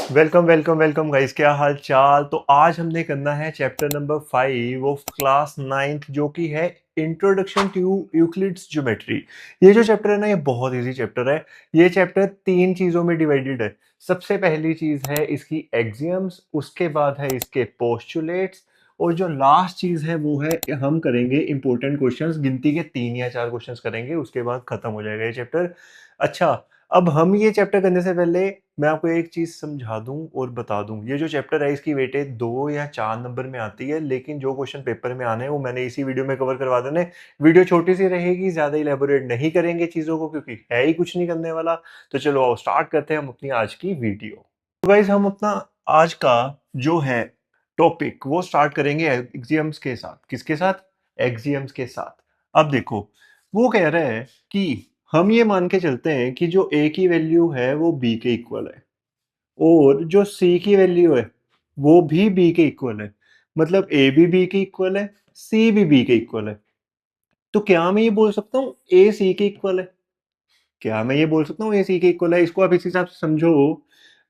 Welcome welcome welcome guys, क्या हाल चाल। तो आज हमने करना है chapter number 5 of class 9th, जो कि है इंट्रोडक्शन टू यूक्लिड्स ज्योमेट्री। ये जो चैप्टर है ना, ये बहुत इजी चैप्टर है। ये चैप्टर तीन चीजों में डिवाइडेड है। सबसे पहली चीज है इसकी एक्सियम्स, उसके बाद है इसके पोस्टुलेट्स, और जो लास्ट चीज है वो है हम करेंगे इंपॉर्टेंट क्वेश्चंस। गिनती के 3 या 4 क्वेश्चंस करेंगे, उसके बाद खत्म हो जाएगा ये चैप्टर। अच्छा, अब हम ये चैप्टर करने से पहले मैं आपको एक चीज समझा दूं और बता दूं। ये जो चैप्टर है इसकी वेटेज 2 या 4 नंबर में आती है, लेकिन जो क्वेश्चन पेपर में आने हैं वो मैंने इसी वीडियो में कवर करवा देने। वीडियो छोटी सी रहेगी, ज्यादा इलेबोरेट नहीं करेंगे चीजों को, क्योंकि है ही कुछ नहीं करने वाला। तो चलो आओ स्टार्ट करते हैं हम अपनी आज की वीडियो। तो गाइस, हम अपना आज का जो है टॉपिक वो स्टार्ट करेंगे एक्सियम्स के साथ। किसके साथ? एक्सियम्स के साथ। अब देखो, वो कह रहा है कि हम ये मान के चलते हैं कि जो ए की वैल्यू है वो बी के इक्वल है, और जो सी की वैल्यू है वो भी बी के इक्वल है। मतलब ए भी बी के इक्वल है, सी भी बी के इक्वल है। तो क्या मैं ये बोल सकता हूँ ए सी के इक्वल है? क्या मैं ये बोल सकता हूँ ए सी के इक्वल है? इसको आप इस हिसाब से समझो।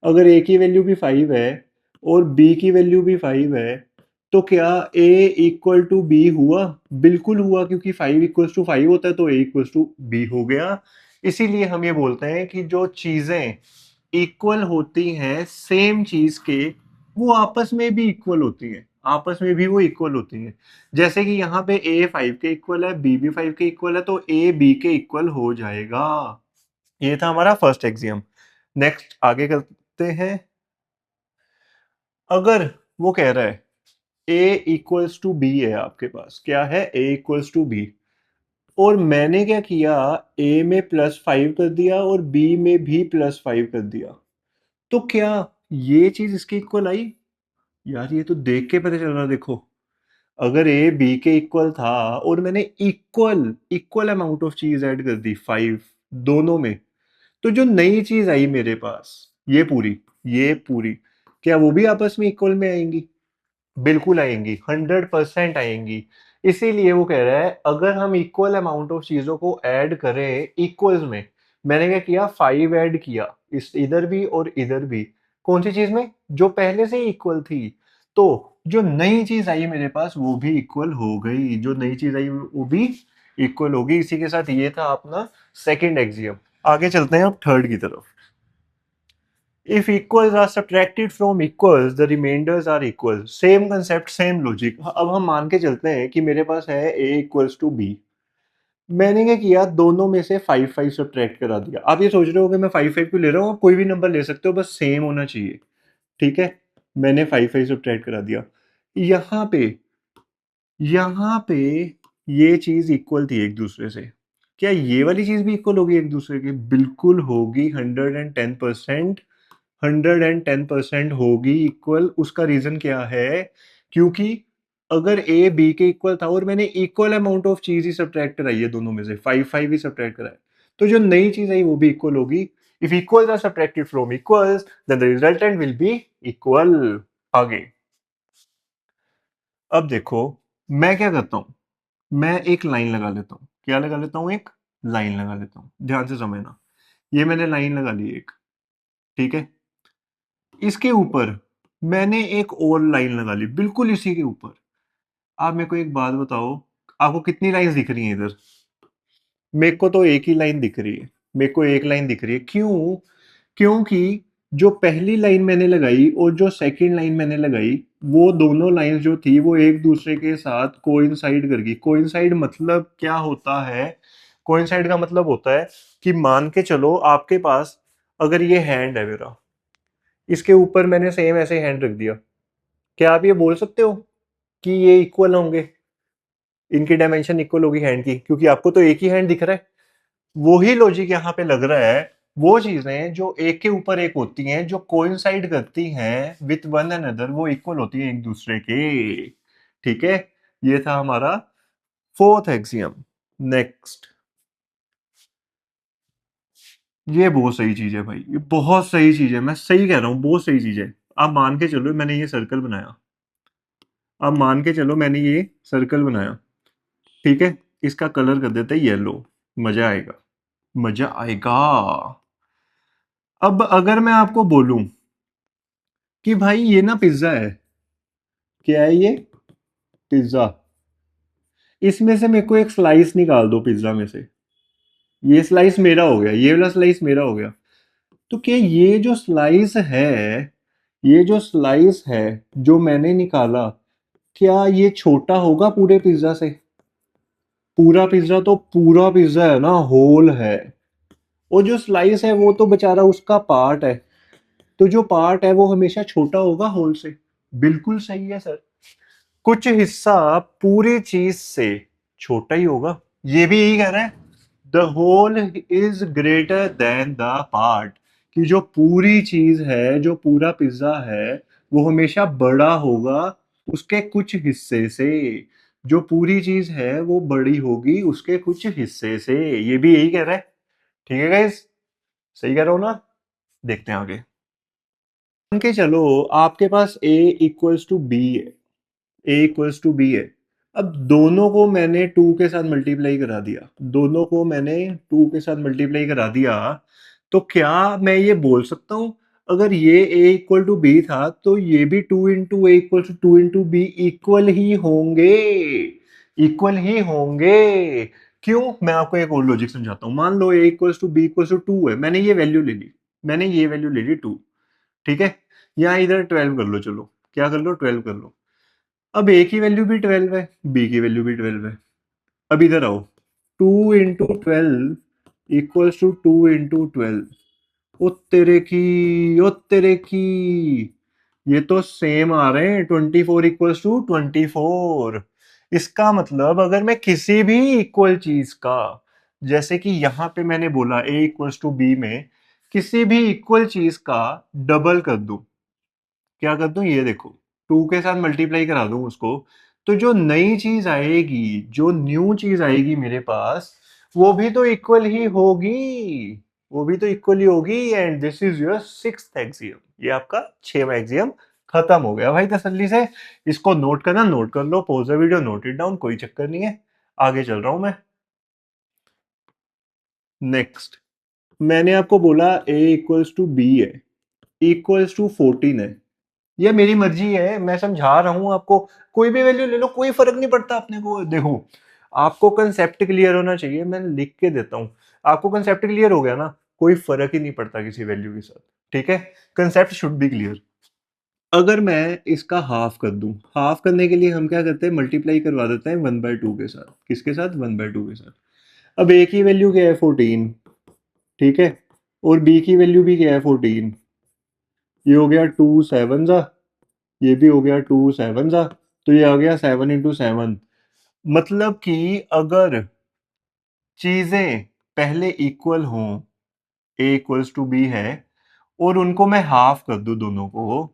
अगर ए की वैल्यू भी 5 है और बी की वैल्यू भी 5 है, तो क्या ए इक्वल टू बी हुआ? बिल्कुल हुआ, क्योंकि 5 इक्वल्स टू 5 होता है, तो ए इक्वल्स टू बी हो गया। इसीलिए हम ये बोलते हैं कि जो चीजें इक्वल होती हैं सेम चीज के, वो आपस में भी इक्वल होती हैं। आपस में भी वो इक्वल होती हैं। जैसे कि यहाँ पे ए 5 के इक्वल है, बी भी 5 के इक्वल है, तो ए बी के इक्वल हो जाएगा। ये था हमारा फर्स्ट एक्सियम। नेक्स्ट आगे करते हैं। अगर वो कह रहा है ए इक्वल्स टू बी है, आपके पास क्या है? ए इक्वल्स टू बी, और मैंने क्या किया, ए में +5 कर दिया और बी में भी +5 कर दिया, तो क्या ये चीज इसके इक्वल आई? यार ये तो देख के पता चल रहा। देखो, अगर ए बी के इक्वल था और मैंने इक्वल इक्वल अमाउंट ऑफ चीज ऐड कर दी 5 दोनों में, तो जो नई चीज आई मेरे पास, ये पूरी क्या वो भी आपस में इक्वल में आएंगी? बिल्कुल आएंगी, 100% आएंगी। इसीलिए वो कह रहा है अगर हम इक्वल अमाउंट ऑफ चीजों को ऐड करें इक्वल्स में। मैंने क्या किया, 5 ऐड किया, इस इधर भी और इधर भी। कौन सी चीज में? जो पहले से इक्वल थी। तो जो नई चीज आई मेरे पास वो भी इक्वल हो गई, जो नई चीज आई वो भी इक्वल होगी। इसी के साथ ये था अपना सेकंड एक्सियम। आगे चलते हैं अब थर्ड की तरफ। If equals are subtracted from equals, the remainders are equal. Same concept, same logic. अब हम मान के चलते हैं कि मेरे पास है a इक्वल्स टू b। मैंने क्या किया, दोनों में से 5 5 सब्ट्रैक्ट करा दिया। आप ये सोच रहे हो कि मैं 5 5 क्यों ले रहा हूँ? कोई भी नंबर ले सकते हो, बस सेम होना चाहिए। ठीक है, मैंने 5 5 सब्ट्रैक्ट करा दिया। यहाँ पे यहाँ पे ये चीज इक्वल थी एक दूसरे से। क्या ये वाली चीज भी इक्वल होगी एक दूसरे के? बिल्कुल होगी, 110%। 110% होगी इक्वल। उसका रीजन क्या है? क्योंकि अगर ए बी के इक्वल था और मैंने इक्वल अमाउंट ऑफ चीज ही सब्ट्रैक्ट कराई है, दोनों में से 5 5 ही सब्ट्रैक्ट कराए, तो जो नई चीज आई वो भी इक्वल होगी। If equals are subtracted from equals, then the resultant will be equal. आगे अब देखो, मैं क्या करता हूं, मैं एक लाइन लगा लेता हूं। क्या लगा लेता हूं? एक लाइन लगा लेता हूं। ध्यान से समझना, ये मैंने लाइन लगा ली एक। ठीक है, इसके ऊपर मैंने एक और लाइन लगा ली बिल्कुल इसी के ऊपर। आप मेरे को एक बात बताओ, आपको कितनी लाइंस दिख रही हैं इधर? मेरे को तो एक ही लाइन दिख रही है। मेरे को एक लाइन दिख रही है। क्यों? क्योंकि जो पहली लाइन मैंने लगाई और जो सेकंड लाइन मैंने लगाई, वो दोनों लाइंस जो थी वो एक दूसरे के साथ कोइंसाइड कर गई। कोइंसाइड मतलब क्या होता है? कोइंसाइड का मतलब होता है कि मान के चलो आपके पास अगर ये हैंड है मेरा, इसके ऊपर मैंने सेम ऐसे हैंड रख दिया, क्या आप ये बोल सकते हो कि ये इक्वल होंगे? इनकी डायमेंशन इक्वल होगी हैंड की, क्योंकि आपको तो एक ही हैंड दिख रहा है। वो ही लॉजिक यहाँ पे लग रहा है। वो चीजें जो एक के ऊपर एक होती हैं, जो कोइंसाइड करती हैं विथ वन अनदर, वो इक्वल होती है एक दूसरे के। ठीक है, ये था हमारा फोर्थ एक्सियम। नेक्स्ट, ये बहुत सही चीज है भाई, ये बहुत सही चीज है, मैं सही कह रहा हूँ, बहुत सही चीज है। आप मान के चलो मैंने ये सर्कल बनाया। अब मान के चलो मैंने ये सर्कल बनाया। ठीक है, इसका कलर कर देते हैं येलो। मजा आएगा, मजा आएगा। अब अगर मैं आपको बोलूं कि भाई ये ना पिज्जा है। क्या है ये? पिज्जा। इसमें से मेरे को एक स्लाइस निकाल दो पिज्जा में से। ये स्लाइस मेरा हो गया, ये वाला स्लाइस मेरा हो गया। तो क्या ये जो स्लाइस है, ये जो स्लाइस है जो मैंने निकाला, क्या ये छोटा होगा पूरे पिज्जा से? पूरा पिज्जा तो पूरा पिज्जा है ना, होल है। और जो स्लाइस है वो तो बेचारा उसका पार्ट है। तो जो पार्ट है वो हमेशा छोटा होगा होल से। बिल्कुल सही है सर। कुछ हिस्सा पूरी चीज से छोटा ही होगा। ये भी यही कह रहा है, the whole is greater than the part. कि जो पूरी चीज है, जो पूरा पिज्जा है, वो हमेशा बड़ा होगा उसके कुछ हिस्से से। जो पूरी चीज है वो बड़ी होगी उसके कुछ हिस्से से। ये भी यही कह रहा है। ठीक है गाइस, सही कह रहा हूं ना? देखते हैं आगे। मान के चलो आपके पास a इक्वल्स टू बी है। a इक्वल्स टू बी है। अब दोनों को मैंने 2 के साथ मल्टीप्लाई करा दिया, दोनों को मैंने 2 के साथ मल्टीप्लाई करा दिया। तो क्या मैं ये बोल सकता हूं, अगर ये a इक्वल टू बी था तो ये भी 2 into A equal to 2 into B equal ही होंगे। इक्वल ही होंगे। क्यों? मैं आपको एक और लॉजिक समझाता हूं। मान लो a equals to B equals to 2 है, मैंने ये वैल्यू ले ली, मैंने ये वैल्यू ले ली 2। ठीक है, या इधर 12 कर लो, चलो क्या कर लो, 12 कर लो। अब ए की वैल्यू भी 12 है, बी की वैल्यू भी 12 है। अब इधर आओ, 2 इंटू 12 इक्वल्स टू 2 इंटू 12। ओ तेरे की, ओ तेरे की, ये तो सेम आ रहे हैं। 24 इक्वल्स टू 24। इसका मतलब अगर मैं किसी भी इक्वल चीज का, जैसे कि यहां पे मैंने बोला ए इक्वल्स टू बी में, किसी भी इक्वल चीज का डबल कर दूं, क्या कर दूं, ये देखो, 2 के साथ मल्टीप्लाई करा दूं उसको, तो जो नई चीज आएगी, जो न्यू चीज आएगी मेरे पास, वो भी तो इक्वल ही होगी। वो भी तो इक्वल ही होगी। And this is your 6th axiom. ये आपका 6वां एक्सियम खत्म हो गया भाई तसल्ली से। इसको नोट करना, नोट कर लो, pause the video, note it down, कोई चक्कर नहीं है। आगे चल रहा हूं मैं। नेक्स्ट, मैंने आपको बोला a इक्वल्स टू बी है, इक्वल्स टू 14 है। ये मेरी मर्जी है, मैं समझा रहा हूं आपको। कोई भी वैल्यू ले लो, कोई फर्क नहीं पड़ता अपने को। देखो, आपको कंसेप्ट क्लियर होना चाहिए, मैं लिख के देता हूं। आपको कंसेप्ट क्लियर हो गया ना, कोई फर्क ही नहीं पड़ता किसी वैल्यू के साथ। ठीक है, कंसेप्ट शुड बी क्लियर। अगर मैं इसका हाफ कर दूं, हाफ करने के लिए हम क्या करते हैं, मल्टीप्लाई करवा देते हैं 1/2 के साथ। किसके साथ? 1/2 के साथ। अब ए की वैल्यू क्या है? 14। ठीक है, और बी की वैल्यू भी क्या है? 14। ये हो गया 2 7 जा, ये भी हो गया 2 7 जा, तो ये आ गया 7 इंटू 7। मतलब कि अगर चीजें पहले इक्वल हों, ए इक्वल्स टू बी है, और उनको मैं हाफ कर दूं दोनों को,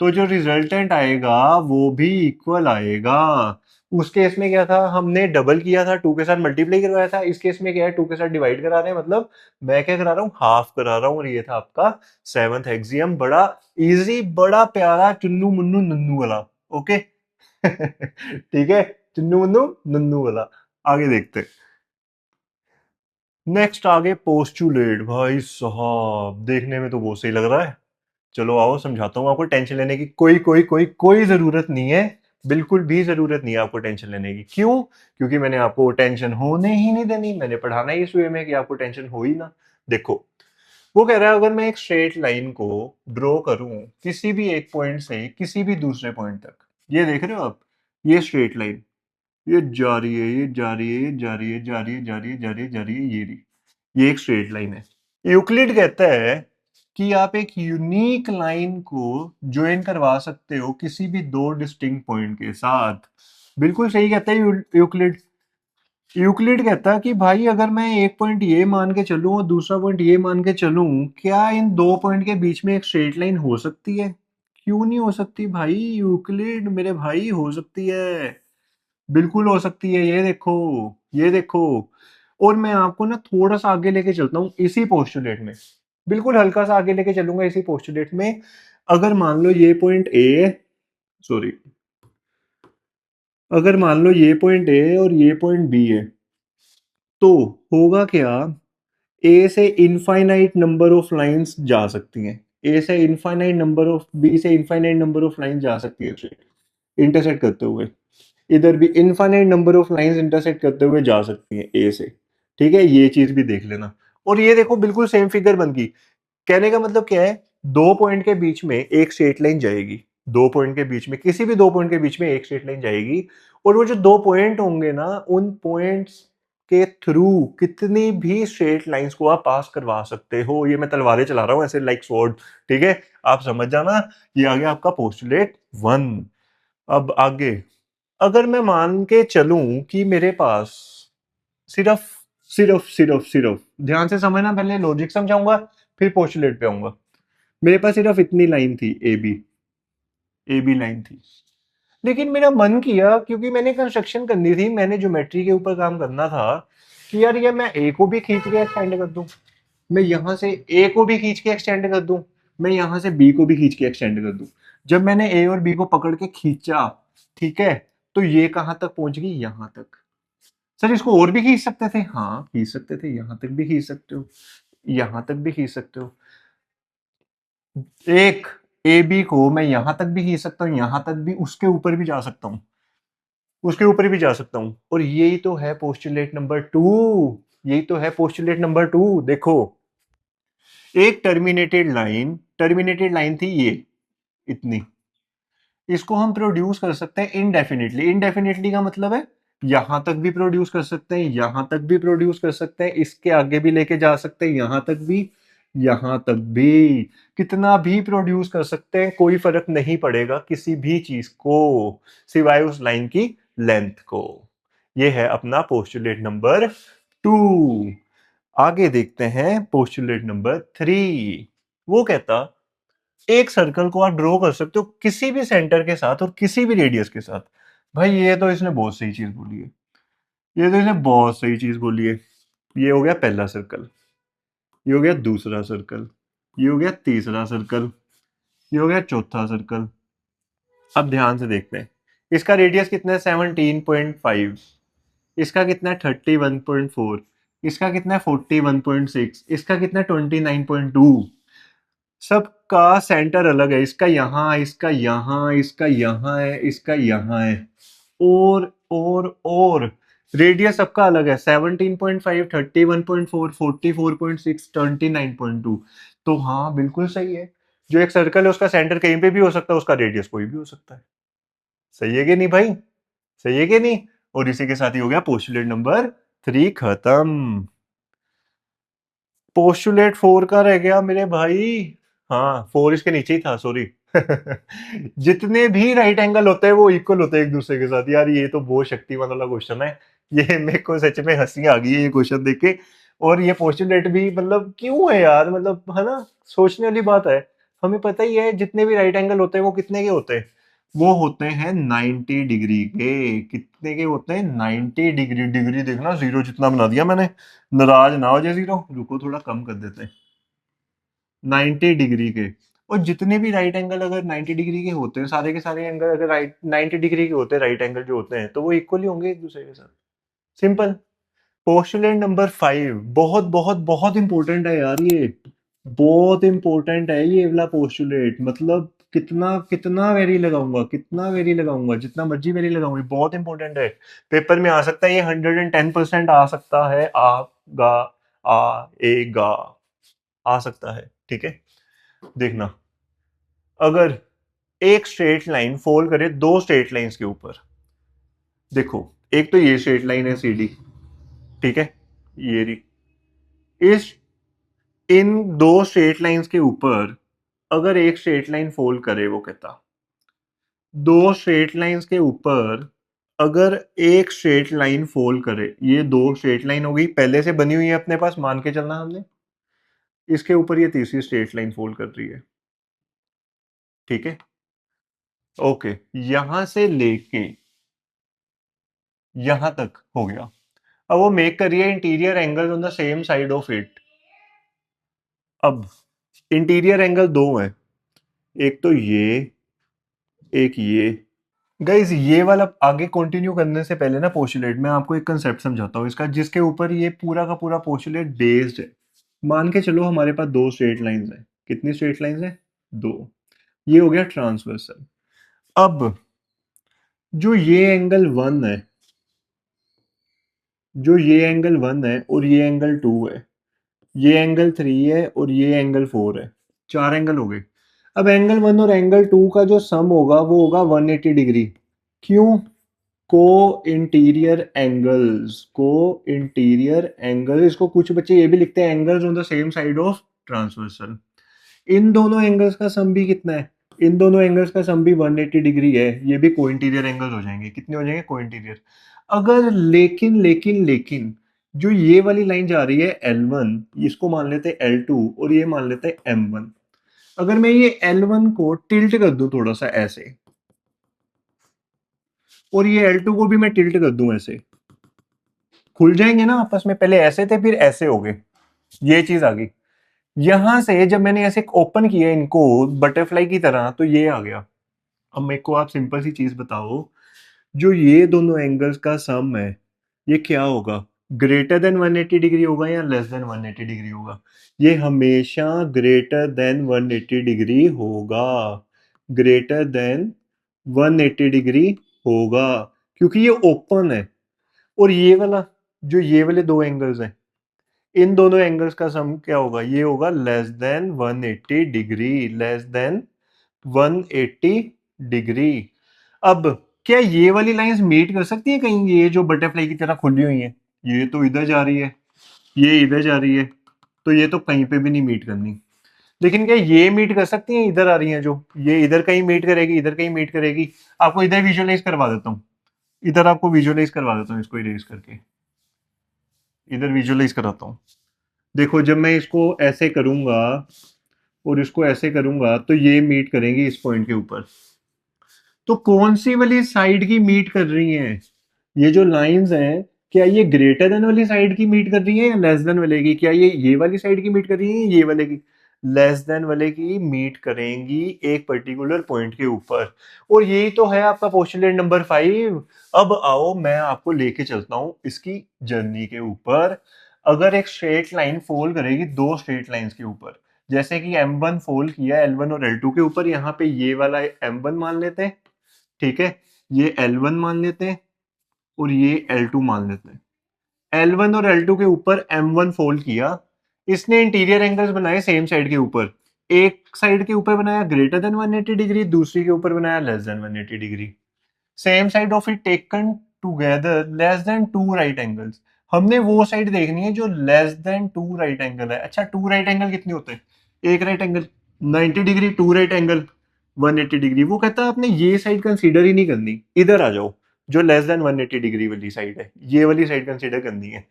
तो जो रिजल्टेंट आएगा वो भी इक्वल आएगा। उस केस में क्या था, हमने डबल किया था, 2 के साथ मल्टीप्लाई करवाया था। इस केस में क्या है, 2 के साथ डिवाइड करा रहे हैं, मतलब मैं क्या करा रहा हूँ, हाफ करा रहा हूँ। और ये था आपका 7th एक्सियम। बड़ा इजी, बड़ा प्यारा, चुन्नू मुन्नू नन्नू वाला। ओके ठीक है, चुन्नू मुन्नू नन्नू वाला। आगे देखते हैं। नेक्स्ट आगे पोस्टुलेट। भाई साहब, देखने में तो बहुत सही लग रहा है। चलो आओ समझाता हूँ आपको। टेंशन लेने की कोई जरूरत नहीं है। बिल्कुल भी जरूरत नहीं है आपको टेंशन लेने की। क्यों? क्योंकि मैंने आपको टेंशन होने ही नहीं देनी। मैंने पढ़ाना ही इस वे में कि आपको टेंशन हो ही ना। देखो, वो कह रहा है अगर मैं एक स्ट्रेट लाइन को ड्रॉ करूं किसी भी एक पॉइंट से किसी भी दूसरे पॉइंट तक, ये देख रहे हो आप, ये स्ट्रेट लाइन, ये जा रही है, ये जा रही है, ये जा रही है, जा रही है, जा रही है, जा रही है, जा रही है, ये रही, ये एक स्ट्रेट लाइन है। यूक्लिड कहता है कि आप एक यूनिक लाइन को ज्वाइन करवा सकते हो किसी भी दो डिस्टिंक्ट पॉइंट के साथ। बिल्कुल सही कहता है यूक्लिड। यूक्लिड कहता है कि भाई अगर मैं एक पॉइंट ये मान के चलूं और दूसरा पॉइंट ये मान के चलूं, क्या इन दो पॉइंट के बीच में एक स्ट्रेट लाइन हो सकती है? क्यों नहीं हो सकती भाई? यूक्लिड मेरे भाई, हो सकती है, बिल्कुल हो सकती है। ये देखो, ये देखो। और मैं आपको ना थोड़ा सा आगे लेके चलता हूँ इसी पोस्टुलेट में, बिल्कुल हल्का सा आगे लेके चलूंगा इसी पोस्टुलेट में। अगर मान लो ये पॉइंट ए है, सॉरी, अगर मान लो ये पॉइंट ए है और ये पॉइंट बी है, तो होगा क्या, ए से इनफाइनाइट नंबर ऑफ लाइंस जा सकती हैं। ए से इनफाइनाइट नंबर ऑफ, बी से इनफाइनाइट नंबर ऑफ लाइन जा सकती है स्ट्रेट इंटरसेक्ट करते हुए, इधर भी infinite number of lines intersect करते हुए जा सकती हैं ए से। ठीक है, ये चीज भी देख लेना। और ये देखो बिल्कुल सेम फिगर बन गई। कहने का मतलब क्या है, दो पॉइंट के बीच में एक स्ट्रेट लाइन जाएगी, दो पॉइंट के बीच में, किसी भी दो पॉइंट के बीच में एक स्ट्रेट लाइन जाएगी, और वो जो दो पॉइंट होंगे ना, उन पॉइंट्स के थ्रू कितनी भी स्ट्रेट लाइंस को आप पास करवा सकते हो। ये मैं तलवारें चला रहा हूं ऐसे लाइक स्वॉर्ड। ठीक है, आप समझ जाना। ये आ गया आपका पोस्टुलेट 1। अब आगे, अगर मैं मान के चलूं कि मेरे पास सिर्फ सिर्फ ध्यान से समझना, पहले लॉजिक समझाऊंगा फिर पोस्टुलेट पे आऊंगा। मेरे पास सिर्फ इतनी लाइन थी, ए बी लाइन थी, लेकिन मेरा मन किया, क्योंकि मैंने कंस्ट्रक्शन करनी थी, मैंने ज्योमेट्री के ऊपर काम करना था, कि यार ये मैं ए को भी खींच के एक्सटेंड कर दूं, मैं यहां से ए को भी खींच के एक्सटेंड कर दूं, मैं यहां से बी को भी खींच के एक्सटेंड कर दूं। जब मैंने ए और बी को पकड़ के खींचा, ठीक है, तो ये कहां तक पहुंच गई, यहां तक। सर इसको और भी खींच सकते थे, हाँ खींच सकते थे, यहां तक भी खींच सकते हो, यहां तक भी खींच सकते हो। एक ए बी को मैं यहां तक भी खींच सकता हूं, यहां तक भी, उसके ऊपर भी जा सकता हूं, उसके ऊपर भी जा सकता हूं। और यही तो है पोस्टुलेट नंबर 2, यही तो है पोस्टुलेट नंबर 2। देखो, एक टर्मिनेटेड लाइन थी ये, इतनी, इसको हम प्रोड्यूस कर सकते हैं इनडेफिनेटली। इनडेफिनेटली का मतलब है यहां तक भी प्रोड्यूस कर सकते हैं, यहां तक भी प्रोड्यूस कर सकते हैं, इसके आगे भी लेके जा सकते हैं, यहां तक भी, यहां तक भी, कितना भी प्रोड्यूस कर सकते हैं, कोई फर्क नहीं पड़ेगा किसी भी चीज को, सिवाय उस लाइन की लेंथ को। ये है अपना पोस्टुलेट नंबर 2। आगे देखते हैं पोस्टुलेट नंबर 3। वो कहता, एक सर्कल को आप ड्रॉ कर सकते हो किसी भी सेंटर के साथ और किसी भी रेडियस के साथ। भाई ये तो इसने बहुत सही चीज बोली है, ये तो इसने बहुत सही चीज बोली है। ये हो गया पहला सर्कल, ये हो गया दूसरा सर्कल, ये हो गया तीसरा सर्कल, ये हो गया चौथा सर्कल। अब ध्यान से देखते हैं, इसका रेडियस कितना है, 17.5, इसका कितना है, 31.4, इसका कितना है, 41.6, इसका कितना है, 29.2। सबका सेंटर अलग है, इसका यहाँ, इसका यहाँ, इसका यहाँ है, इसका यहाँ है, और रेडियस सबका अलग है, 17.5, 31.4, 44.6, 29.2। तो हाँ बिल्कुल सही है, जो एक सर्कल है उसका सेंटर कहीं पे भी हो सकता है, उसका रेडियस कोई भी हो सकता है। सही है कि नहीं भाई, सही है कि नहीं। और इसी के साथ ही हो गया पोस्टुलेट नंबर 3 खत्म। पोस्टुलेट 4 का रह गया मेरे भाई। हाँ 4 इसके नीचे ही था, सॉरी। जितने भी राइट एंगल होते हैं वो इक्वल होते हैं एक दूसरे के साथ। यार ये तो बहुत शक्तिमान वाला क्वेश्चन है, ये मेरे को सच में हंसी आ गई है ये क्वेश्चन देख के। और ये पोस्टुलेट भी मतलब क्यों है यार, मतलब है ना, सोचने वाली बात है। हमें पता ही है जितने भी राइट एंगल होते हैं वो कितने के होते हैं, वो होते हैं 90 डिग्री के। कितने के होते हैं, 90 डिग्री। डिग्री देखना, जीरो जितना बना दिया मैंने, नाराज ना हो जाए जीरो, रुको थोड़ा कम कर देते हैं, 90 डिग्री के। और जितने भी राइट एंगल अगर 90 डिग्री के होते हैं, सारे के सारे एंगल अगर राइट 90 डिग्री के होते हैं, राइट एंगल जो होते हैं, तो वो इक्वली होंगे एक दूसरे के साथ। सिंपल। पोस्टुलेट नंबर 5 बहुत बहुत बहुत इंपॉर्टेंट है यार, ये बहुत इंपॉर्टेंट है ये वाला पोस्टुलेट। मतलब कितना कितना वेरी लगाऊंगा, कितना वेरी लगाऊंगा, जितना मर्जी वेरी लगाऊंगा, बहुत इंपॉर्टेंट है। पेपर में आ सकता है ये, 110% आ सकता है, आगा, आएगा, आ सकता है। ठीक है, देखना, अगर एक स्ट्रेट लाइन फॉल करे दो स्ट्रेट लाइंस के ऊपर, देखो एक तो ये स्ट्रेट लाइन है सीडी, ठीक है, ये रही, इस इन दो स्ट्रेट लाइंस के ऊपर अगर एक स्ट्रेट लाइन फॉल करे, वो कहता दो स्ट्रेट लाइंस के ऊपर अगर एक स्ट्रेट लाइन फॉल करे, ये दो स्ट्रेट लाइन हो गई पहले से बनी हुई है अपने पास, मान के चलना हमने, इसके ऊपर ये तीसरी स्ट्रेट लाइन फॉल कर रही है। ठीक है, ओके, यहां से लेके यहां तक हो गया। अब वो मेक कर रही है interior angle on the same side of it. अब इंटीरियर एंगल दो है, एक तो ये, एक ये। गाइज ये वाला आगे कंटिन्यू करने से पहले ना पोस्टुलेट में आपको एक कंसेप्ट समझाता हूँ इसका, जिसके ऊपर ये पूरा का पूरा पोस्टुलेट बेस्ड है। मान के चलो हमारे पास दो स्ट्रेट लाइंस हैं, कितनी स्ट्रेट लाइंस हैं? 2। ये हो गया ट्रांसवर्सल। अब जो ये एंगल 1 है, जो ये एंगल 1 है और ये एंगल 2 है, ये एंगल 3 है और ये एंगल 4 है, 4 एंगल हो गए। अब एंगल 1 और एंगल 2 का जो सम होगा वो होगा 180 डिग्री। क्यों? Co interior angles, co interior angle, इसको कुछ बच्चे ये भी लिखते हैं angles on the same side of transversal. इन दोनों एंगल्स का सम भी कितना है? इन दोनों एंगल्स का सम भी 180 डिग्री है। ये भी को इंटीरियर एंगल्स हो जाएंगे। कितने हो जाएंगे? को इंटीरियर। अगर लेकिन जो ये वाली लाइन जा रही है L1, इसको मान लेते हैं L2 और ये मान लेते हैं M1। अगर मैं ये L1 को टिल्ट कर दूं थोड़ा सा ऐसे, और ये L2 को भी मैं टिल्ट कर दूं ऐसे, खुल जाएंगे ना आपस में। पहले ऐसे थे फिर ऐसे हो गए, ये चीज आ गई। यहां से जब मैंने ऐसे ओपन किया इनको बटरफ्लाई की तरह तो ये आ गया। अब मेरे को आप सिंपल सी चीज बताओ, जो ये दोनों एंगल्स का सम है ये क्या होगा? ग्रेटर देन 180 डिग्री होगा या लेस देन 180 डिग्री होगा? ये हमेशा ग्रेटर देन 180 डिग्री होगा। ग्रेटर देन 180 डिग्री होगा, क्योंकि ये ओपन है। और ये वाला, जो ये वाले दो एंगल्स हैं, इन दोनों एंगल्स का सम क्या होगा? ये होगा less than 180 degree, less than 180 degree. अब क्या ये वाली लाइंस मीट कर सकती है कहीं? ये जो बटरफ्लाई की तरह खुली हुई है, ये तो इधर जा रही है, ये इधर जा रही है, तो ये तो कहीं पे भी नहीं मीट करनी। लेकिन क्या ये मीट कर सकती हैं? इधर आ रही हैं जो, ये इधर कहीं मीट करेगी, इधर कहीं मीट करेगी। आपको इधर विजुअलाइज करवा देता हूँ, इधर आपको विजुअलाइज करवा देता हूँ, इसको इरेज करके इधर विजुअलाइज कराता हूँ। देखो जब मैं इसको ऐसे करूंगा और इसको ऐसे करूंगा तो ये मीट करेंगी इस पॉइंट के ऊपर। तो कौन सी वाली साइड की मीट कर रही हैं? ये जो लाइंस हैं, क्या ये ग्रेटर देन वाली साइड की मीट कर रही है या लेस देन वाले की? क्या ये वाली साइड की मीट कर रही है, ये वाले की? लेस देन वाले की मीट करेंगी एक पर्टिकुलर पॉइंट के ऊपर। और यही तो है आपका पोस्टुलेट नंबर 5। अब आओ मैं आपको लेके चलता हूं इसकी जर्नी के ऊपर। अगर एक स्ट्रेट लाइन फॉल करेगी दो स्ट्रेट लाइंस के ऊपर, जैसे कि M1 फॉल किया L1 और L2 के ऊपर, यहाँ पे ये वाला M1 मान लेते हैं, ठीक है, ये L1 मान लेते हैं और ये L2 मान लेते हैं। L1 और L2 के ऊपर M1 फोल्ड किया, इसने इंटीरियर एंगल्स बनाए सेम साइड के ऊपर। एक साइड के ऊपर बनाया ग्रेटर देन 180 डिग्री, दूसरी के ऊपर बनाया less than 180 degree. Same side of it taken together less than two right angles. हमने वो साइड देखनी है जो less than two right angle है। अच्छा, टू राइट एंगल कितने होते हैं? एक right angle 90 degree, two right angle 180 degree. वो कहता है आपने ये साइड कंसीडर ही नहीं करनी, इधर आ जाओ, जो लेस देन 180 डिग्री वाली साइड है, ये वाली साइड कंसीडर करनी है।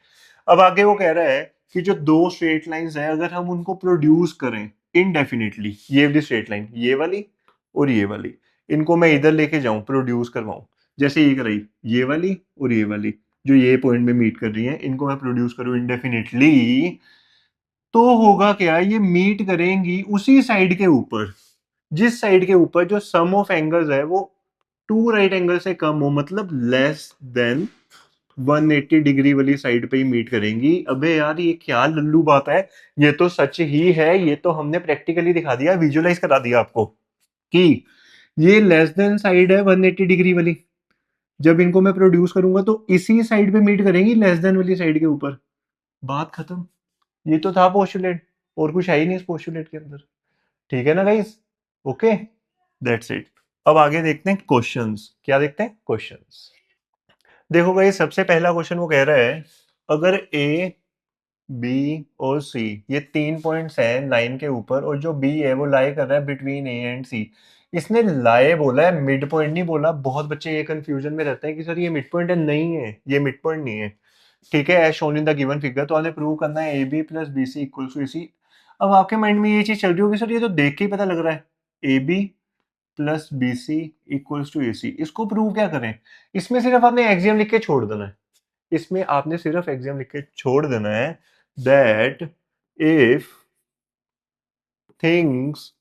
अब आगे वो कह रहा है कि जो दो स्ट्रेट लाइंस हैं अगर हम उनको प्रोड्यूस करें इनडेफिनेटली, ये वाली स्ट्रेट लाइन, ये वाली और ये वाली, इनको मैं इधर लेके जाऊं प्रोड्यूस करवाऊं, जैसे ये कर रही, ये वाली और ये वाली जो ये पॉइंट में मीट कर रही हैं, इनको मैं प्रोड्यूस करूं इंडेफिनेटली, तो होगा क्या? ये मीट करेंगी उसी साइड के ऊपर, जिस साइड के ऊपर जो सम ऑफ एंगल्स है वो टू राइट एंगल से कम हो, मतलब लेस देन 180 डिग्री वाली साइड पे ही मीट करेंगी। अबे यार ये क्या लल्लू बात है? ये तो सच ही है, ये तो हमने प्रैक्टिकली दिखा दिया, विजुअलाइज करा दिया आपको कि ये लेस देन साइड है 180 डिग्री वाली। जब इनको मैं प्रोड्यूस करूंगा तो इसी साइड पे मीट करेंगी लेस देन वाली साइड के ऊपर। बात खत्म। ये तो था पोस्टुलेट, और कुछ है ही नहीं इस पोस्टुलेट के अंदर। ठीक है ना गाइस? Okay, that's it. अब आगे देखते हैं क्वेश्चंस। क्या देखते हैं? क्वेश्चंस। देखो गाइस, सबसे पहला क्वेश्चन वो कह रहा है अगर ए, बी और सी ये 3 पॉइंट्स हैं लाइन के ऊपर, और जो बी है वो लाई कर रहा है बिटवीन ए एंड सी। इसने लाए बोला है, मिड पॉइंट नहीं बोला। बहुत बच्चे ये कंफ्यूजन में रहते हैं कि सर ये मिड पॉइंट है। नहीं है, ये मिड पॉइंट नहीं है। ठीक है, as shown in the given figure. तो आपने प्रूव करना है A B plus B C equal to A C. अब आपके माइंड में ये चीज चल रही होगी सर ये तो देख के ही पता लग रहा है, A B plus B C equals to A C, इसको प्रूव क्या करें? इसमें सिर्फ आपने एक्सियम लिख के छोड़ देना है। इसमें आपने सिर्फ एक्सियम लिख के छोड़ देना है that if things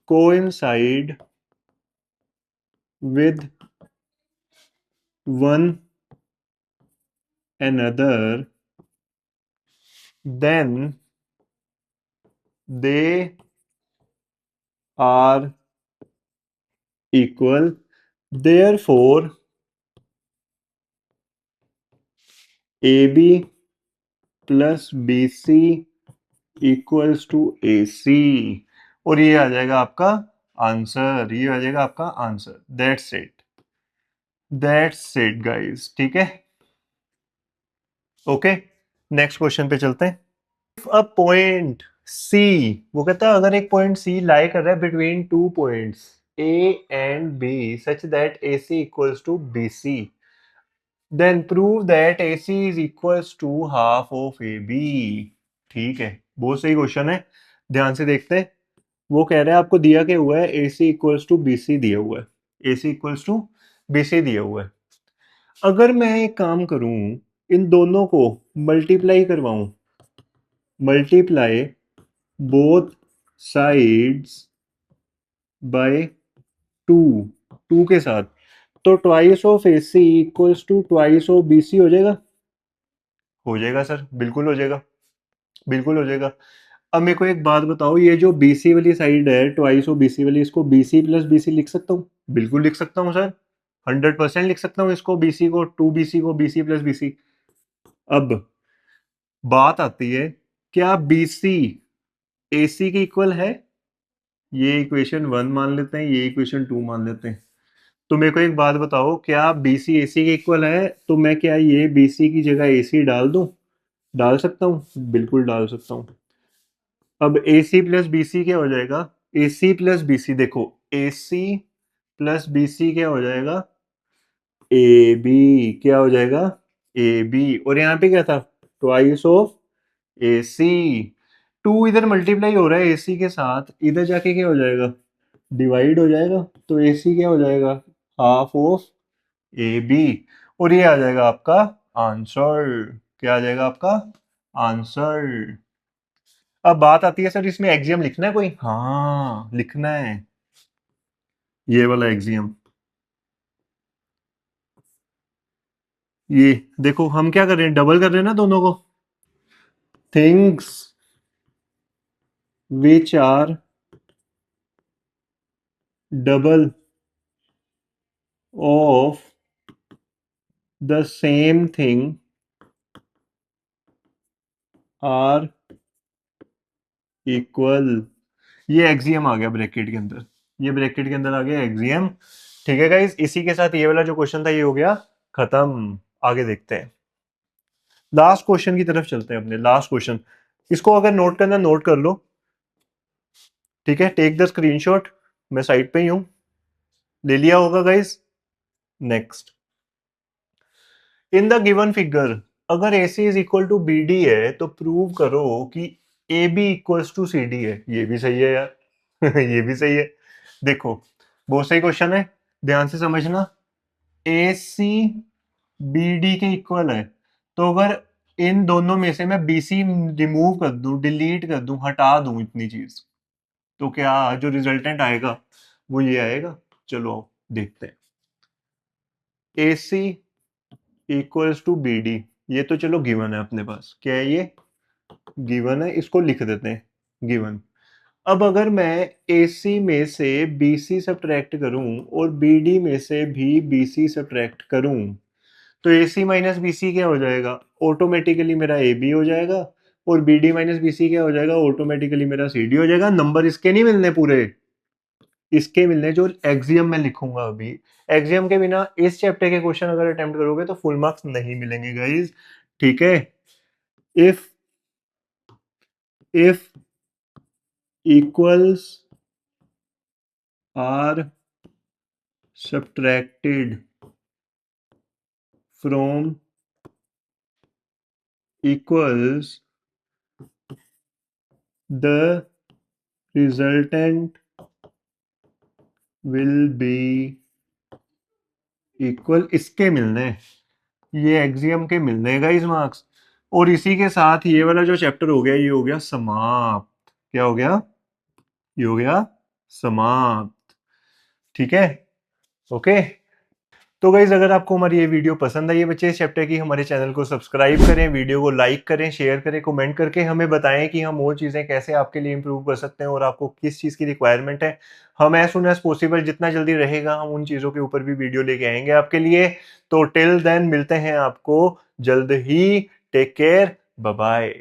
coincide with one another then they are equal, therefore A B plus B C equals to A C. और ये आ जाएगा आपका आंसर, ये आ जाएगा आपका आंसर। दैट्स इट गाइस, ठीक है। ओके, नेक्स्ट क्वेश्चन पे चलते हैं। अ पॉइंट सी, वो कहता है अगर एक पॉइंट सी लाई कर रहा है between two points A and B such that A C equals to B C, then prove that A C is equals to half of A B. ठीक है, बहुत सही क्वेश्चन है, ध्यान से देखते हैं। वो कह रहा है आपको दिया क्या हुआ है, ए सी इक्वल्स टू बी सी दिया हुआ है, ए सी इक्वल्स टू बी सी दिया हुआ है। अगर मैं एक काम करूं, इन दोनों को मल्टीप्लाई करवाऊं, multiply both sides by two, two के साथ, तो twice of A C equals to twice of B C हो जाएगा सर, बिल्कुल हो जाएगा, बिल्कुल हो जाएगा। अब मेरे को एक बात बताओ, ये जो BC वाली साइड है ट्वाइस ऑफ BC वाली, इसको BC प्लस BC लिख सकता हूँ? बिल्कुल लिख सकता हूँ सर, 100% लिख सकता हूँ इसको, BC को, 2BC को BC प्लस BC। अब बात आती है, क्या BC AC के इक्वल है? ये इक्वेशन 1 मान लेते हैं, ये इक्वेशन 2 मान लेते हैं। तो मेरे को एक बात बताओ, क्या BC AC के इक्वल है? तो मैं क्या ये BC की जगह AC डाल दूं? डाल सकता हूँ, बिल्कुल डाल सकता हूँ। अब AC प्लस BC क्या हो जाएगा? AC प्लस BC, देखो AC प्लस BC क्या हो जाएगा? AB। क्या हो जाएगा? AB। और यहाँ पे क्या था? Twice of AC। टू इधर मल्टीप्लाई हो रहा है AC के साथ, इधर जाके क्या हो जाएगा? डिवाइड हो जाएगा। तो AC क्या हो जाएगा? Half of AB। और ये आ जाएगा आपका आंसर। क्या आ जाएगा आपका आंसर? अब बात आती है सर, इसमें एक्सियम लिखना है कोई? हाँ लिखना है, ये वाला एक्सियम। ये देखो हम क्या कर रहे हैं, डबल कर रहे हैं ना दोनों को। Things which are double of the same thing are equal. ये एक्सियम आ गया ब्रैकेट के अंदर, ये ब्रैकेट के अंदर आ गया एक्सियम। ठीक है गाइस, इसी के साथ ये वाला जो क्वेश्चन था ये हो गया खत्म। आगे देखते हैं, लास्ट क्वेश्चन की तरफ चलते हैं, अपने लास्ट क्वेश्चन। इसको अगर नोट करना नोट कर लो, ठीक है। टेक द स्क्रीनशॉट, मैं साइड पे ही हूं, ले लिया होगा guys. Next, in the given figure अगर AC is equal to BD है तो प्रूव करो कि AB इक्वल्स टू CD है। ये भी सही है यार ये भी सही है। देखो बहुत सही क्वेश्चन है, ध्यान से समझना। AC BD के इक्वल है, तो अगर इन दोनों में से मैं BC रिमूव कर दूं, डिलीट कर दूं, हटा दूं इतनी चीज, तो क्या जो रिजल्टेंट आएगा वो ये आएगा। चलो आओ देखते हैं। AC इक्वल्स टू BD, ये तो चलो गिवन है अपने पास। क्या है ये? गिवन है, इसको लिख देते हैं गिवन। अब अगर मैं AC में से BC सब्ट्रैक्ट करूं और BD में से भी BC सब्ट्रैक्ट करूं, तो AC माइनस BC क्या हो जाएगा? ऑटोमेटिकली मेरा AB हो जाएगा। और BD माइनस BC क्या हो जाएगा? ऑटोमेटिकली मेरा CD हो जाएगा। नंबर इसके नहीं मिलने पूरे, इसके मिलने जो एक्सियम में लिखूंगा अभी। एक्सियम के बिना इस चैप्टर के क्वेश्चन अगर अटेम्प्ट करोगे तो फुल मार्क्स नहीं मिलेंगे गाइज, ठीक है। If if equals are subtracted from equals, the resultant will be equal. इसके मिलने, ये एक्सियम के मिलने गाइस मार्क्स। और इसी के साथ ये वाला जो चैप्टर हो गया ये हो गया समाप्त। क्या हो गया? ये हो गया समाप्त, ठीक है। ओके, तो गाइज अगर आपको हमारी ये वीडियो पसंद आई है बच्चे इस चैप्टर की, हमारे चैनल को सब्सक्राइब करें, वीडियो को लाइक करें, शेयर करें, कमेंट करके हमें बताएं कि हम और चीज़ें कैसे आपके लिए इंप्रूव कर सकते हैं और आपको किस चीज़ की रिक्वायरमेंट है। हम एज सुन एज पॉसिबल जितना जल्दी रहेगा हम उन चीज़ों के ऊपर भी वीडियो लेके आएंगे आपके लिए। तो टिल देन मिलते हैं आपको जल्द ही। Take care, bye bye.